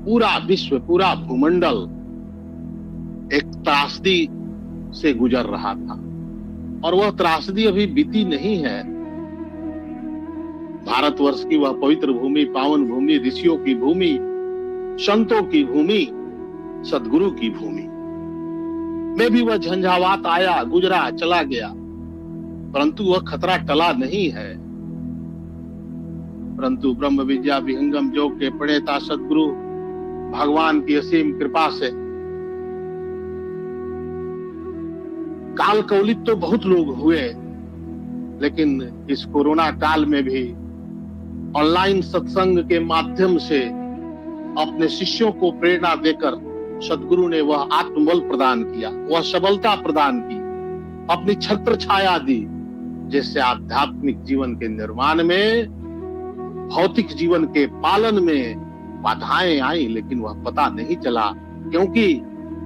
पूरा विश्व, पूरा भूमंडल एक त्रासदी से गुजर रहा था और वह त्रासदी अभी बीती नहीं है। भारतवर्ष की वह पवित्र भूमि, पावन भूमि, ऋषियों की भूमि, संतों की भूमि, सद्गुरु की भूमि में भी वह झंझावात आया, गुजरा, चला गया, परंतु वह खतरा टला नहीं है। परंतु ब्रह्म विद्या विहंगम योग के प्रणेता सद्गुरु भगवान की असीम कृपा से काल कवलित तो बहुत लोग हुए, लेकिन इस कोरोना काल में भी ऑनलाइन सत्संग के माध्यम से अपने शिष्यों को प्रेरणा देकर सद्गुरु ने वह आत्मबल प्रदान किया, वह सबलता प्रदान की, अपनी छत्र छाया दी, जिससे आध्यात्मिक जीवन के निर्माण में, भौतिक जीवन के पालन में बाधाएं आई, लेकिन वह पता नहीं चला, क्योंकि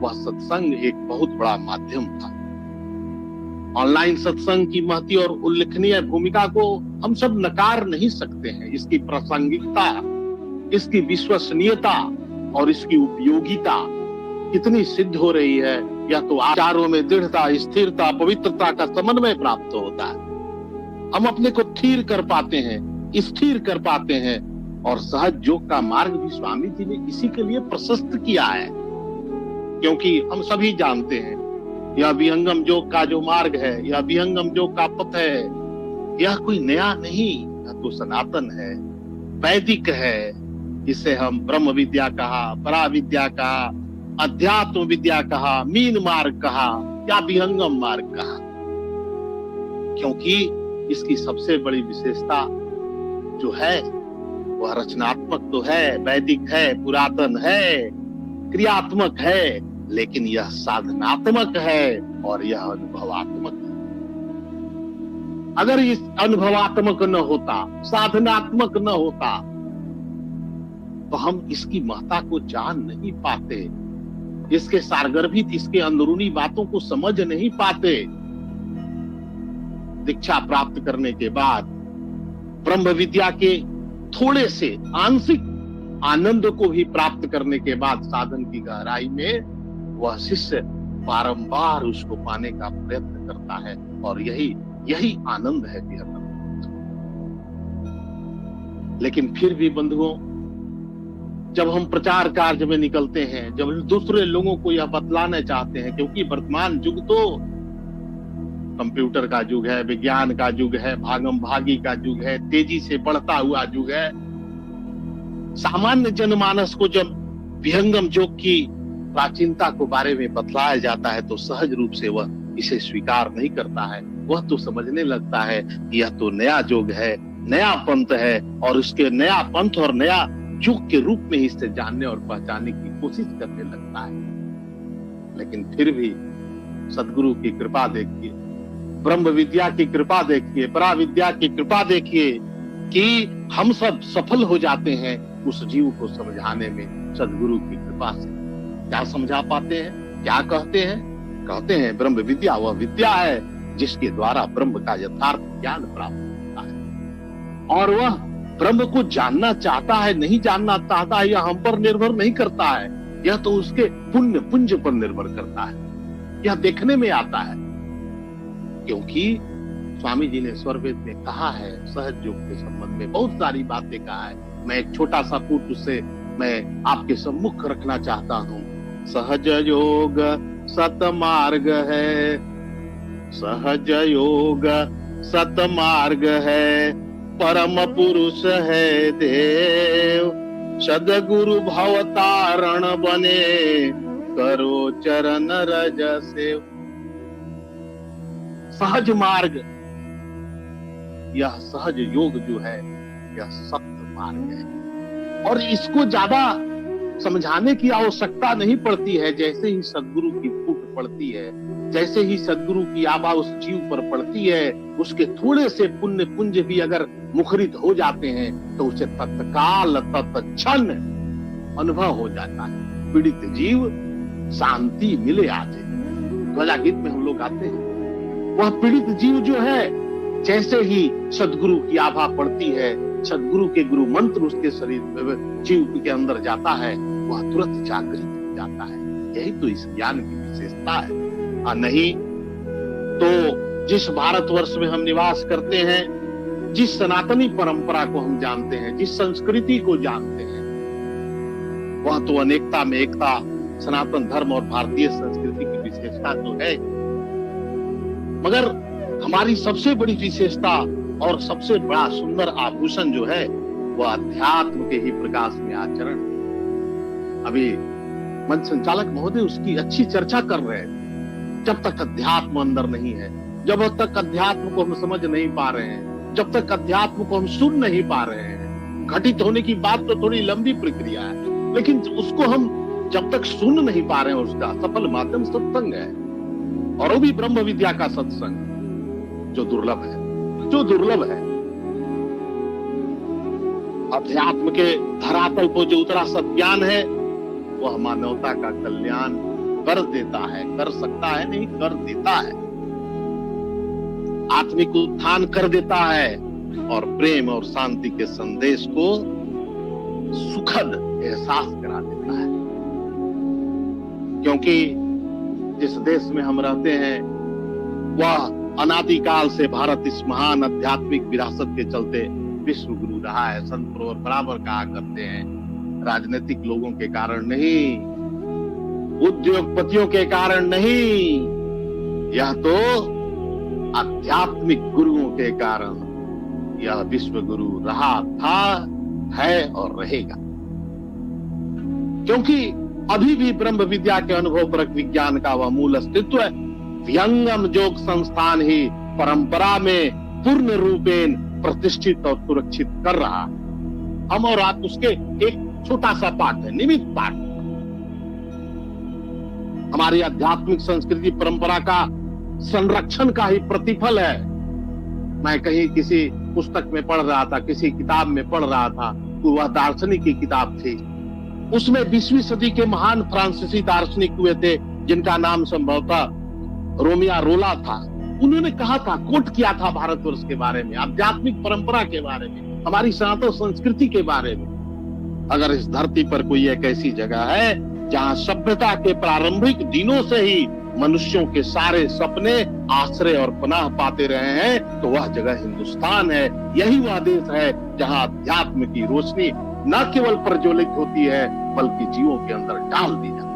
वह सत्संग एक बहुत बड़ा माध्यम था। ऑनलाइन सत्संग की महती और उल्लेखनीय भूमिका को हम सब नकार नहीं सकते हैं। इसकी प्रासंगिकता, इसकी विश्वसनीयता और इसकी उपयोगिता कितनी सिद्ध हो रही है, यह तो आचारों में दृढ़ता, स्थिरता, पवित्रता का समन्वय प्राप्त होता है। हम अपने को थीर कर पाते हैं, स्थिर कर पाते हैं, और सहज योग का मार्ग भी स्वामी जी ने इसी के लिए प्रशस्त किया है, क्योंकि हम सभी जानते हैं यह विहंगम योग का जो मार्ग है, यह विहंगम योग का पथ है, यह कोई नया नहीं, यह तो सनातन है, वैदिक है। इसे हम ब्रह्म विद्या कहा, परा विद्या कहा, अध्यात्म विद्या कहा, मीन मार्ग कहा या विहंगम मार्ग कहा, क्योंकि इसकी सबसे बड़ी विशेषता जो है वह रचनात्मक तो है, वैदिक है, पुरातन है, क्रियात्मक है, लेकिन यह साधनात्मक है और यह अनुभवात्मक है। अगर इस अनुभवात्मक न होता, साधनात्मक न होता, तो हम इसकी महत्ता को जान नहीं पाते, इसके सारगर्भित, इसके अंदरूनी बातों को समझ नहीं पाते। दीक्षा प्राप्त करने के बाद ब्रह्म विद्या के थोड़े से आंशिक आनंद को भी प्राप्त करने के बाद साधन की गहराई में वह शिष्य बारंबार उसको पाने का प्रयत्न करता है, और यही आनंद है विहंगम। लेकिन फिर भी बंधुओं, जब हम प्रचार कार्य में निकलते हैं, जब दूसरे लोगों को यह बतलाना चाहते हैं, क्योंकि वर्तमान युग तो कंप्यूटर का युग है, विज्ञान का युग है, भागम भागी का युग है, तेजी से बढ़ता हुआ युग है। सामान्य जनमानस को जब विहंगम योग की प्राचीनता को बारे में बतलाया जाता है तो सहज रूप से वह इसे स्वीकार नहीं करता है। वह तो समझने लगता है कि यह तो नया योग है, नया पंथ है, और उसके नया पंथ और नया युग के रूप में इसे जानने और पहचानने की कोशिश करने लगता है। लेकिन फिर भी सद्गुरु की कृपा देखिए, ब्रह्म विद्या की कृपा देखिए, परा विद्या की कृपा देखिए कि हम सब सफल हो जाते हैं उस जीव को समझाने में सद्गुरु की कृपा से। क्या समझा पाते हैं, क्या कहते हैं? कहते हैं ब्रह्म विद्या वह विद्या है जिसके द्वारा ब्रह्म का यथार्थ ज्ञान प्राप्त होता है, और वह ब्रह्म को जानना चाहता है, नहीं जानना चाहता है, यह हम पर निर्भर नहीं करता है, यह तो उसके पुण्य पुंज पर निर्भर करता है, यह देखने में आता है। क्योंकि स्वामी जी ने स्वरवेद में कहा है, सहज योग के संबंध में बहुत सारी बातें कहा है। मैं एक छोटा सा पुट उससे मैं आपके सम्मुख रखना चाहता हूँ। सहज योग सतमार्ग है, सहज योग सतमार्ग है, परम पुरुष है देव, सद्गुरु भवतारण बने, करो चरण रज सेव। सहज मार्ग, यह सहज योग जो है यह सत्य मार्ग है, और इसको ज्यादा समझाने की आवश्यकता नहीं पड़ती है। जैसे ही सद्गुरु की फूट पड़ती है, जैसे ही सद्गुरु की आभा उस जीव पर पड़ती है, उसके थोड़े से पुण्य पुंज भी अगर मुखरित हो जाते हैं तो उसे तत्काल तत्क्षण अनुभव हो जाता है। पीड़ित जीव शांति मिले आजे, ध्वजा गीत में हम लोग गाते हैं। वह पीड़ित जीव जो है, जैसे ही सद्गुरु की आभा पड़ती है, सद्गुरु के गुरु मंत्र उसके शरीर में, जीव के अंदर जाता है, वह तुरंत जागृत हो जाता है। यही तो इस ज्ञान की विशेषता है। और नहीं तो जिस भारतवर्ष में हम निवास करते हैं, जिस सनातनी परंपरा को हम जानते हैं, जिस संस्कृति को जानते हैं, वह तो अनेकता में एकता, सनातन धर्म और भारतीय संस्कृति की विशेषता तो है। मगर हमारी सबसे बड़ी विशेषता और सबसे बड़ा सुंदर आभूषण जो है वह अध्यात्म के ही प्रकाश में आचरण। अभी मंच संचालक महोदय उसकी अच्छी चर्चा कर रहे हैं। जब तक अध्यात्म अंदर नहीं है, जब तक अध्यात्म को हम समझ नहीं पा रहे हैं, जब तक अध्यात्म को हम सुन नहीं पा रहे हैं, घटित होने की बात तो थोड़ी लंबी प्रक्रिया है, लेकिन उसको हम जब तक सुन नहीं पा रहे हैं, उसका सफल माध्यम सत्संग है, और वो भी ब्रह्म विद्या का सत्संग, जो दुर्लभ है। अध्यात्म के धरातल पर जो उतरा सत्ज्ञान है वह मानवता का कल्याण कर देता है, कर सकता है नहीं, कर देता है। आत्मिक उत्थान कर देता है और प्रेम और शांति के संदेश को सुखद एहसास करा देता है। क्योंकि जिस देश में हम रहते हैं वह अनादिकाल से भारत इस महान आध्यात्मिक विरासत के चलते विश्व गुरु रहा है। संत प्रवर बराबर कहा करते हैं, राजनीतिक लोगों के कारण नहीं, उद्योगपतियों के कारण नहीं, यह तो आध्यात्मिक गुरुओं के कारण यह विश्व गुरु रहा था, है और रहेगा। क्योंकि अभी भी ब्रह्म विद्या के अनुभव परक विज्ञान का वह मूल अस्तित्व है। विहंगम योग संस्थान ही परंपरा में पूर्ण रूपेण प्रतिष्ठित और सुरक्षित कर रहा। हम और आप उसके एक छोटा सा पार्ट है, निमित्त पार्ट। हमारी आध्यात्मिक संस्कृति परंपरा का संरक्षण का ही प्रतिफल है। मैं कहीं किसी पुस्तक में पढ़ रहा था, किसी किताब में पढ़ रहा था, तो वह दार्शनिक की किताब थी। उसमें 20वीं सदी के महान फ्रांसीसी दार्शनिक हुए थे जिनका नाम संभवतः रोमिया रोला था। उन्होंने कहा था, कोट किया था भारतवर्ष के बारे में, आध्यात्मिक परंपरा के बारे में, हमारी सनातन संस्कृति के बारे में। अगर इस धरती पर कोई एक ऐसी जगह है जहां सभ्यता के प्रारंभिक दिनों से ही मनुष्यों के सारे सपने आश्रय और पनाह पाते रहे हैं, तो वह जगह हिंदुस्तान है। यही वह देश है जहां अध्यात्म की रोशनी न केवल प्रज्वलित होती है बल्कि जीवों के अंदर डाल दी जाती है।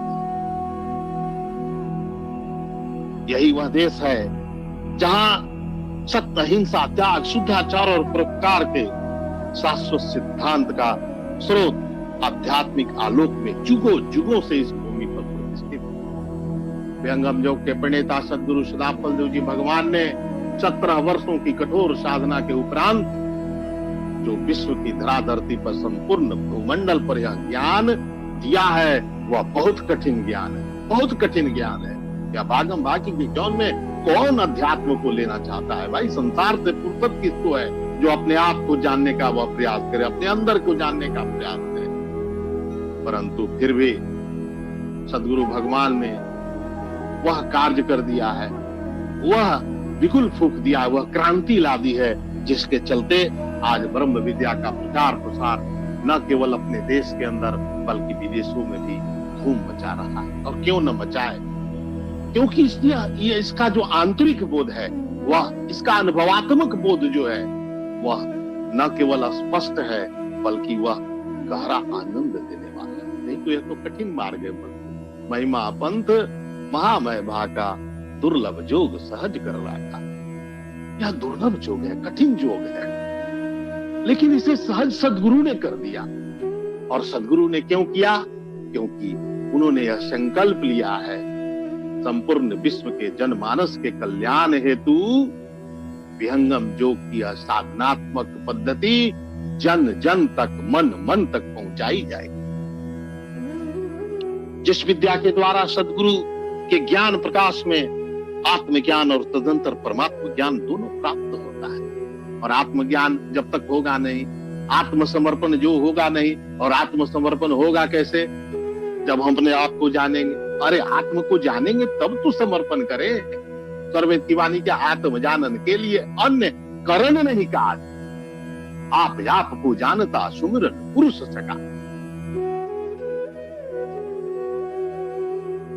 यही वह देश है जहां सत्य, अहिंसा, त्याग, शुद्धाचार और परोपकार के शाश्वत सिद्धांत का स्रोत आध्यात्मिक आलोक में जुगों जुगों से इस भूमि पर प्रतिष्ठित है। विहंगम योग के प्रणेता सदगुरु सदाफल देव जी भगवान ने 17 वर्षों की कठोर साधना के उपरांत जो विश्व की धराधरती पर संपूर्ण भूमंडल पर यह ज्ञान दिया है, वह बहुत कठिन ज्ञान है, बहुत कठिन ज्ञान है। या भागम भागी के जौन में कौन अध्यात्म को लेना चाहता है? भाई संसार से फुर्सत किसको है जो अपने आप को जानने का वह प्रयास करे, अपने अंदर को जानने का प्रयास करे। परंतु फिर भी सदगुरु भगवान ने वह कार्य कर दिया है, वह बिल्कुल फूंक दिया है, वह क्रांति ला दी है, जिसके चलते आज ब्रह्म विद्या का प्रचार प्रसार न केवल अपने देश के अंदर बल्कि विदेशों में भी धूम मचा रहा है। और क्यों न मचाए, क्योंकि ये इसका जो आंतरिक बोध है, वह इसका अनुभवात्मक बोध जो है वह न केवल स्पष्ट है बल्कि वह गहरा आनंद देने वाला है। नहीं तो यह तो कठिन मार्ग है। महिमा पंथ महामय भाका, दुर्लभ जोग सहज कर रखा। यह दुर्लभ जोग है, कठिन जोग है, लेकिन इसे सहज सदगुरु ने कर दिया। और सदगुरु ने क्यों किया? क्योंकि उन्होंने यह संकल्प लिया है, संपूर्ण विश्व के जनमानस के कल्याण हेतु विहंगम योग की साधनात्मक पद्धति जन जन तक, मन मन तक पहुंचाई जाएगी। जिस विद्या के द्वारा सदगुरु के ज्ञान प्रकाश में आत्मज्ञान और तदंतर परमात्म ज्ञान दोनों प्राप्त होता है। और आत्मज्ञान जब तक होगा नहीं, आत्मसमर्पण जो होगा नहीं, और आत्मसमर्पण होगा कैसे? जब हम अपने आप को जानेंगे। अरे आत्म को जानेंगे तब तो समर्पण करें। सर्वेद की वाणी के आत्म जानन के लिए अन्य करण नहीं काज, आप को जानता सुमिरन पुरुष सका।